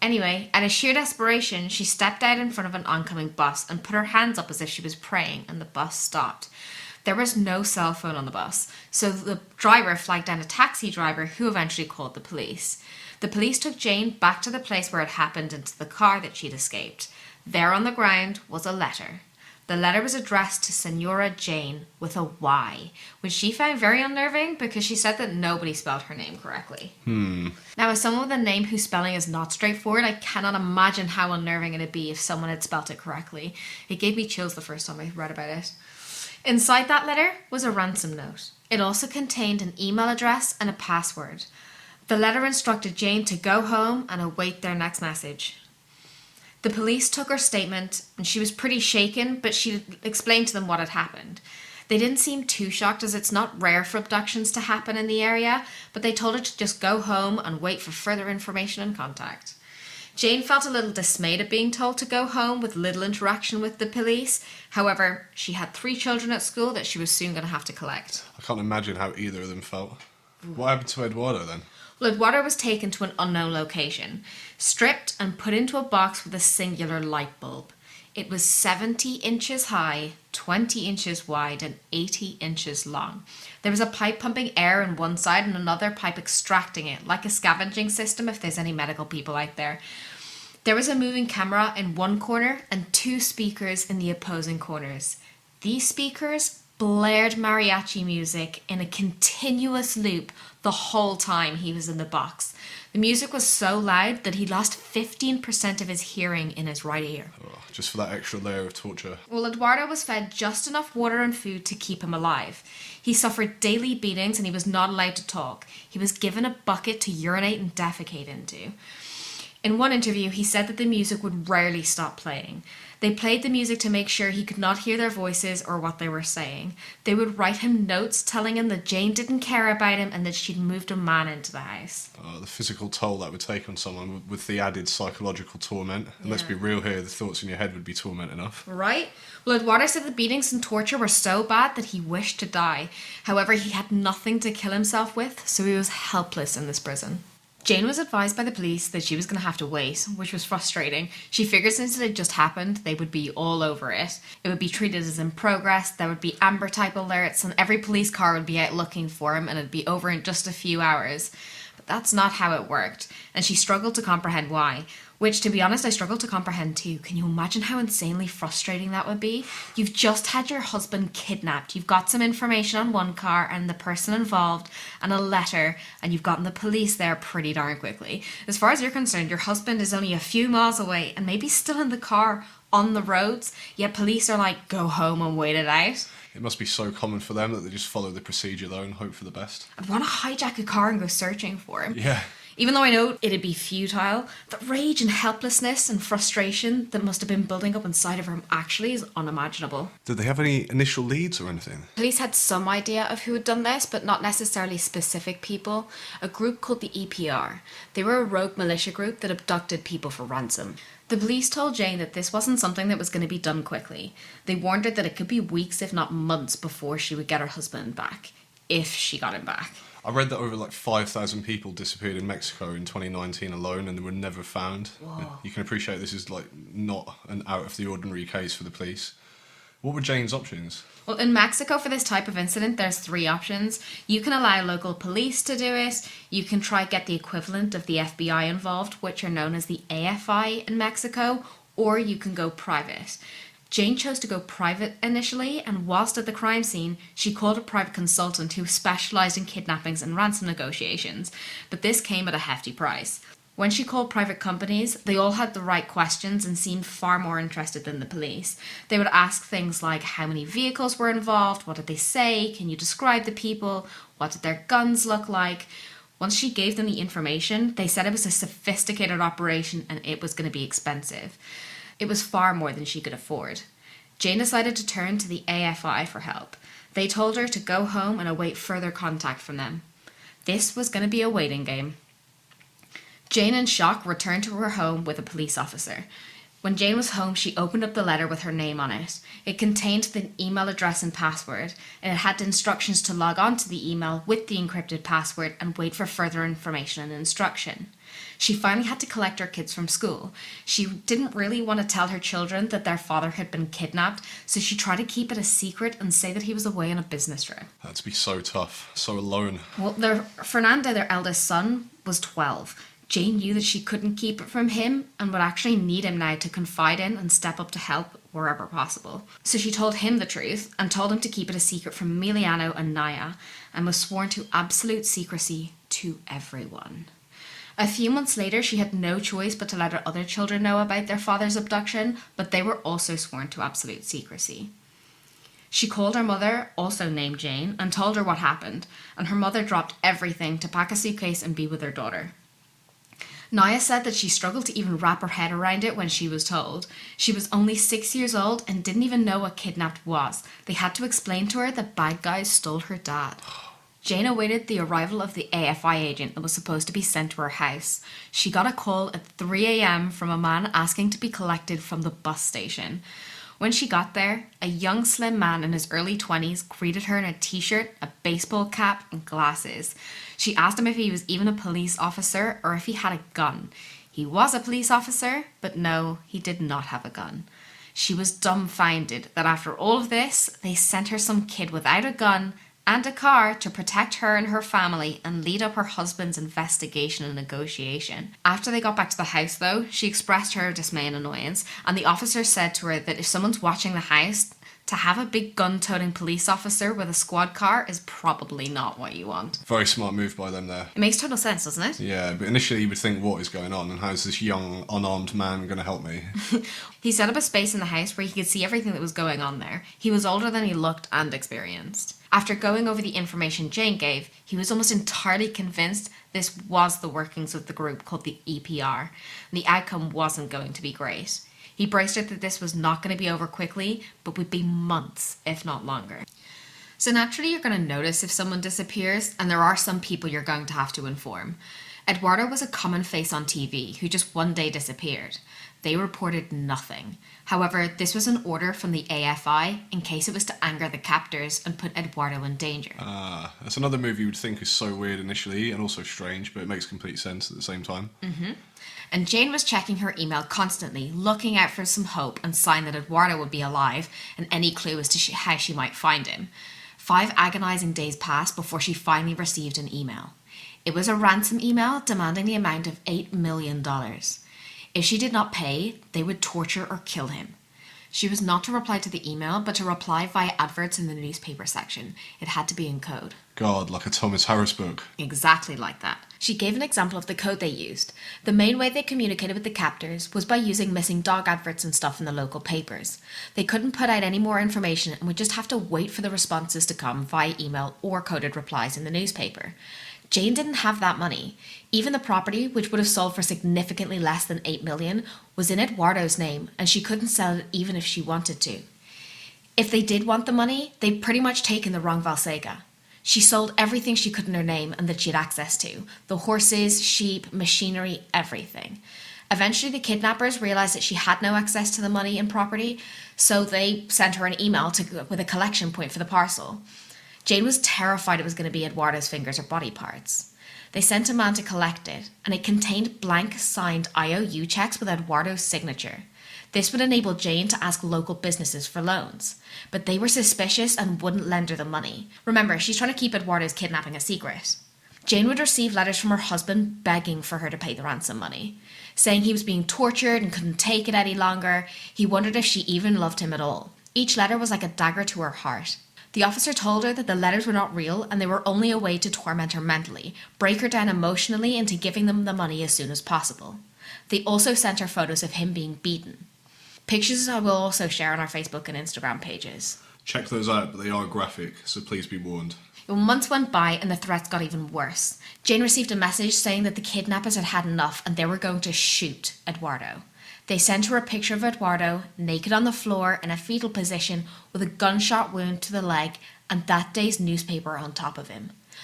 Anyway, out of sheer desperation, she stepped out in front of an oncoming bus and put her hands up as if she was praying, and the bus stopped. There was no cell phone on the bus, so the driver flagged down a taxi driver who eventually called the police. The police took Jayne back to the place where it happened and to the car that she'd escaped. There on the ground was a letter. The letter was addressed to Senora Jayne with a Y, which she found very unnerving because she said that nobody spelled her name correctly. Now, as someone with a name whose spelling is not straightforward, I cannot imagine how unnerving it'd be if someone had spelt it correctly. It gave me chills the first time I read about it. Inside that letter was a ransom note. It also contained an email address and a password. The letter instructed Jayne to go home and await their next message. The police took her statement and she was pretty shaken, but she explained to them what had happened. They didn't seem too shocked as it's not rare for abductions to happen in the area, but they told her to just go home and wait for further information and contact. Jayne felt a little dismayed at being told to go home with little interaction with the police. However, she had 3 children at school that she was soon going to have to collect. I can't imagine how either of them felt. What happened to Eduardo then? Well, Eduardo was taken to an unknown location, stripped and put into a box with a singular light bulb. It was 70 inches high, 20 inches wide and 80 inches long. There was a pipe pumping air on one side and another pipe extracting it, like a scavenging system if there's any medical people out there. There was a moving camera in one corner and 2 speakers in the opposing corners. These speakers blared mariachi music in a continuous loop the whole time he was in the box. The music was so loud that he lost 15% of his hearing in his right ear. Oh, just for that extra layer of torture. Well, Eduardo was fed just enough water and food to keep him alive. He suffered daily beatings and he was not allowed to talk. He was given a bucket to urinate and defecate into. In one interview, he said that the music would rarely stop playing. They played the music to make sure he could not hear their voices or what they were saying. They would write him notes telling him that Jayne didn't care about him and that she'd moved a man into the house. The physical toll that would take on someone with the added psychological torment. And let's be real here, the thoughts in your head would be torment enough. Right? Well, Eduardo said the beatings and torture were so bad that he wished to die. However, he had nothing to kill himself with, so he was helpless in this prison. Jayne was advised by the police that she was going to have to wait, which was frustrating. She figured since it had just happened, they would be all over it. It would be treated as in progress, there would be amber type alerts, and every police car would be out looking for him, and it'd be over in just a few hours. But that's not how it worked, and she struggled to comprehend why. Which, to be honest, I struggle to comprehend too. Can you imagine how insanely frustrating that would be? You've just had your husband kidnapped. You've got some information on one car and the person involved and a letter, and you've gotten the police there pretty darn quickly. As far as you're concerned, your husband is only a few miles away and maybe still in the car on the roads, yet police are like, go home and wait it out. It must be so common for them that they just follow the procedure though and hope for the best. I'd want to hijack a car and go searching for him. Yeah. Even though I know it'd be futile, the rage and helplessness and frustration that must have been building up inside of her actually is unimaginable. Did they have any initial leads or anything? Police had some idea of who had done this, but not necessarily specific people. A group called the Ep002. They were a rogue militia group that abducted people for ransom. The police told Jayne that this wasn't something that was going to be done quickly. They warned her that it could be weeks, if not months, before she would get her husband back. If she got him back. I read that over 5,000 people disappeared in Mexico in 2019 alone and they were never found. Whoa. You can appreciate this is not an out of the ordinary case for the police. What were Jayne's options? Well, in Mexico for this type of incident, there's 3 options. You can allow local police to do it. You can try get the equivalent of the FBI involved, which are known as the AFI in Mexico, or you can go private. Jayne chose to go private initially, and whilst at the crime scene, she called a private consultant who specialised in kidnappings and ransom negotiations, but this came at a hefty price. When she called private companies, they all had the right questions and seemed far more interested than the police. They would ask things like how many vehicles were involved, what did they say, can you describe the people, what did their guns look like. Once she gave them the information, they said it was a sophisticated operation and it was going to be expensive. It was far more than she could afford. Jayne decided to turn to the AFI for help. They told her to go home and await further contact from them. This was going to be a waiting game. Jayne, in shock, returned to her home with a police officer. When Jayne was home, she opened up the letter with her name on it. It contained the email address and password, and it had instructions to log on to the email with the encrypted password and wait for further information and instruction. She finally had to collect her kids from school. She didn't really want to tell her children that their father had been kidnapped, so she tried to keep it a secret and say that he was away on a business trip. That'd be so tough, so alone. Well, Fernando, their eldest son, was 12. Jane knew that she couldn't keep it from him and would actually need him now to confide in and step up to help wherever possible. So she told him the truth and told him to keep it a secret from Emiliano and Naya, and was sworn to absolute secrecy to everyone. A few months later, she had no choice but to let her other children know about their father's abduction, but they were also sworn to absolute secrecy. She called her mother, also named Jane, and told her what happened, and her mother dropped everything to pack a suitcase and be with her daughter. Naya said that she struggled to even wrap her head around it when she was told. She was only 6 years old and didn't even know what kidnapped was. They had to explain to her that bad guys stole her dad. Jane awaited the arrival of the AFI agent that was supposed to be sent to her house. She got a call at 3 a.m. from a man asking to be collected from the bus station. When she got there, a young slim man in his early 20s greeted her in a t-shirt, a baseball cap and glasses. She asked him if he was even a police officer or if he had a gun. He was a police officer, but no, he did not have a gun. She was dumbfounded that after all of this, they sent her some kid without a gun and a car to protect her and her family and lead up her husband's investigation and negotiation. After they got back to the house though, she expressed her dismay and annoyance, and the officer said to her that if someone's watching the house, to have a big gun-toting police officer with a squad car is probably not what you want. Very smart move by them there. It makes total sense, doesn't it? Yeah, but initially you would think, what is going on and how's this young, unarmed man going to help me? He set up a space in the house where he could see everything that was going on there. He was older than he looked and experienced. After going over the information Jane gave, he was almost entirely convinced this was the workings of the group called the EPR, and the outcome wasn't going to be great. He braced her that this was not going to be over quickly, but would be months, if not longer. So naturally, you're going to notice if someone disappears, and there are some people you're going to have to inform. Eduardo was a common face on TV who just one day disappeared. They reported nothing. However, this was an order from the AFI in case it was to anger the captors and put Eduardo in danger. That's another move you would think is so weird initially and also strange, but it makes complete sense at the same time. And Jane was checking her email constantly, looking out for some hope and sign that Eduardo would be alive and any clue as to how she might find him. 5 agonizing days passed before she finally received an email. It was a ransom email demanding the amount of $8 million. If she did not pay, they would torture or kill him. She was not to reply to the email, but to reply via adverts in the newspaper section. It had to be in code. God, like a Thomas Harris book. Exactly like that. She gave an example of the code they used. The main way they communicated with the captors was by using missing dog adverts and stuff in the local papers. They couldn't put out any more information and would just have to wait for the responses to come via email or coded replies in the newspaper. Jane didn't have that money. Even the property, which would have sold for significantly less than $8 million, was in Eduardo's name, and she couldn't sell it even if she wanted to. If they did want the money, they'd pretty much taken the wrong Valseca. She sold everything she could in her name and that she had access to. The horses, sheep, machinery, everything. Eventually, the kidnappers realised that she had no access to the money and property, so they sent her an email with a collection point for the parcel. Jane was terrified it was going to be Eduardo's fingers or body parts. They sent a man to collect it, and it contained blank signed IOU checks with Eduardo's signature. This would enable Jane to ask local businesses for loans, but they were suspicious and wouldn't lend her the money. Remember, she's trying to keep Eduardo's kidnapping a secret. Jane would receive letters from her husband begging for her to pay the ransom money, saying he was being tortured and couldn't take it any longer. He wondered if she even loved him at all. Each letter was like a dagger to her heart. The officer told her that the letters were not real and they were only a way to torment her mentally, break her down emotionally into giving them the money as soon as possible. They also sent her photos of him being beaten. Pictures I will also share on our Facebook and Instagram pages. Check those out, but they are graphic, so please be warned. Months went by and the threats got even worse. Jane received a message saying that the kidnappers had had enough and they were going to shoot Eduardo. They sent her a picture of Eduardo, naked on the floor in a fetal position with a gunshot wound to the leg and that day's newspaper on top of him.